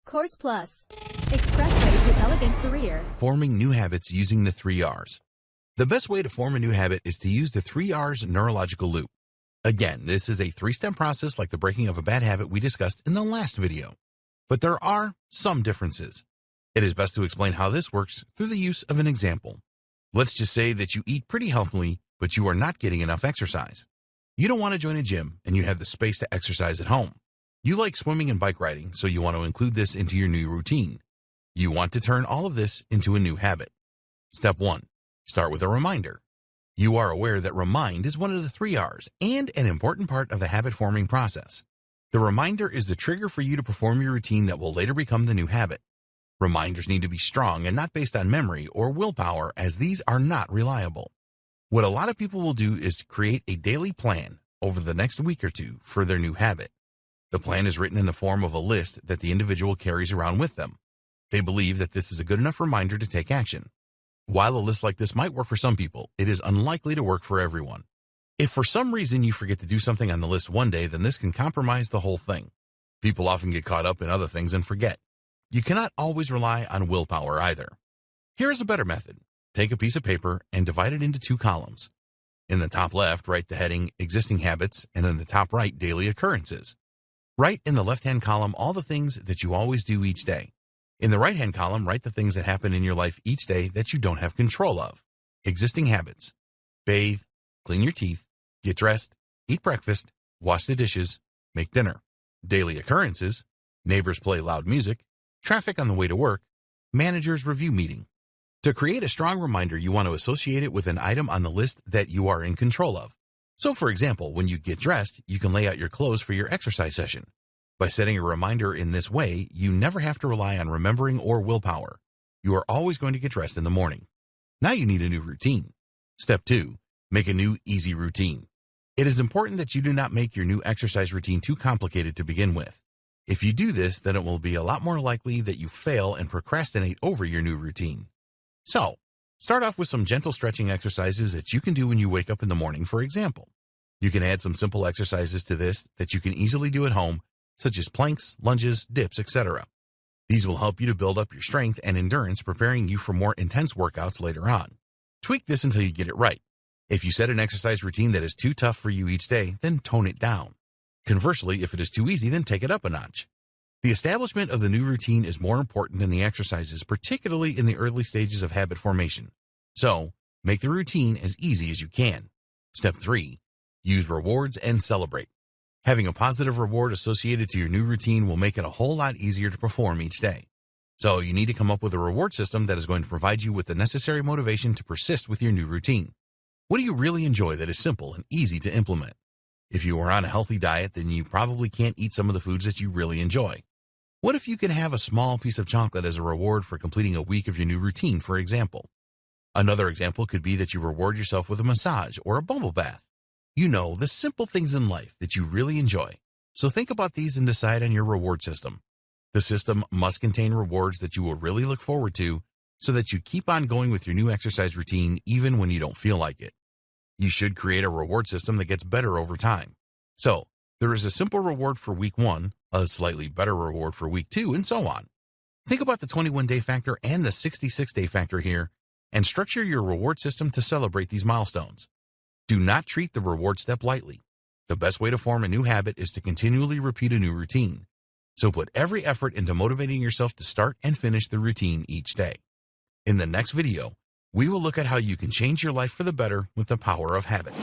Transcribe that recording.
Course Plus. Expressway to elegant career. Forming new habits using the 3 R's. The best way to form a new habit is to use the 3 R's neurological loop. Again, this is a 3-step process like the breaking of a bad habit we discussed in the last video. But there are some differences. It is best to explain how this works through the use of an example. Let's just say that you eat pretty healthily, but you are not getting enough exercise. You don't want to join a gym, and you have the space to exercise at home. You like swimming and bike riding, so you want to include this into your new routine. You want to turn all of this into a new habit. Step 1. Start with a reminder. You are aware that remind is one of the 3 R's and an important part of the habit-forming process. The reminder is the trigger for you to perform your routine that will later become the new habit. Reminders need to be strong and not based on memory or willpower, as these are not reliable. What a lot of people will do is to create a daily plan over the next week or two for their new habit. The plan is written in the form of a list that the individual carries around with them. They believe that this is a good enough reminder to take action. While a list like this might work for some people, it is unlikely to work for everyone. If for some reason you forget to do something on the list one day, then this can compromise the whole thing. People often get caught up in other things and forget. You cannot always rely on willpower either. Here is a better method. Take a piece of paper and divide it into 2 columns. In the top left, write the heading Existing Habits, and in the top right, Daily Occurrences. Write in the left-hand column all the things that you always do each day. In the right-hand column, write the things that happen in your life each day that you don't have control of. Existing habits. Bathe, clean your teeth, get dressed, eat breakfast, wash the dishes, make dinner. Daily occurrences. Neighbors play loud music, traffic on the way to work, manager's review meeting. To create a strong reminder, you want to associate it with an item on the list that you are in control of. So, for example, when you get dressed, you can lay out your clothes for your exercise session. By setting a reminder in this way, you never have to rely on remembering or willpower. You are always going to get dressed in the morning. Now you need a new routine. Step 2. Make a new, easy routine. It is important that you do not make your new exercise routine too complicated to begin with. If you do this, then it will be a lot more likely that you fail and procrastinate over your new routine. So, start off with some gentle stretching exercises that you can do when you wake up in the morning, for example. You can add some simple exercises to this that you can easily do at home, such as planks, lunges, dips, etc. These will help you to build up your strength and endurance, preparing you for more intense workouts later on. Tweak this until you get it right. If you set an exercise routine that is too tough for you each day, then tone it down. Conversely, if it is too easy, then take it up a notch. The establishment of the new routine is more important than the exercises, particularly in the early stages of habit formation. So, make the routine as easy as you can. Step 3. Use rewards and celebrate. Having a positive reward associated to your new routine will make it a whole lot easier to perform each day. So, you need to come up with a reward system that is going to provide you with the necessary motivation to persist with your new routine. What do you really enjoy that is simple and easy to implement? If you are on a healthy diet, then you probably can't eat some of the foods that you really enjoy. What if you can have a small piece of chocolate as a reward for completing a week of your new routine, for example? Another example could be that you reward yourself with a massage or a bubble bath. You know, the simple things in life that you really enjoy. So think about these and decide on your reward system. The system must contain rewards that you will really look forward to so that you keep on going with your new exercise routine even when you don't feel like it. You should create a reward system that gets better over time. So, there is a simple reward for week 1, a slightly better reward for week 2, and so on. Think about the 21-day factor and the 66-day factor here, and structure your reward system to celebrate these milestones. Do not treat the reward step lightly. The best way to form a new habit is to continually repeat a new routine. So put every effort into motivating yourself to start and finish the routine each day. In the next video, we will look at how you can change your life for the better with the power of habit.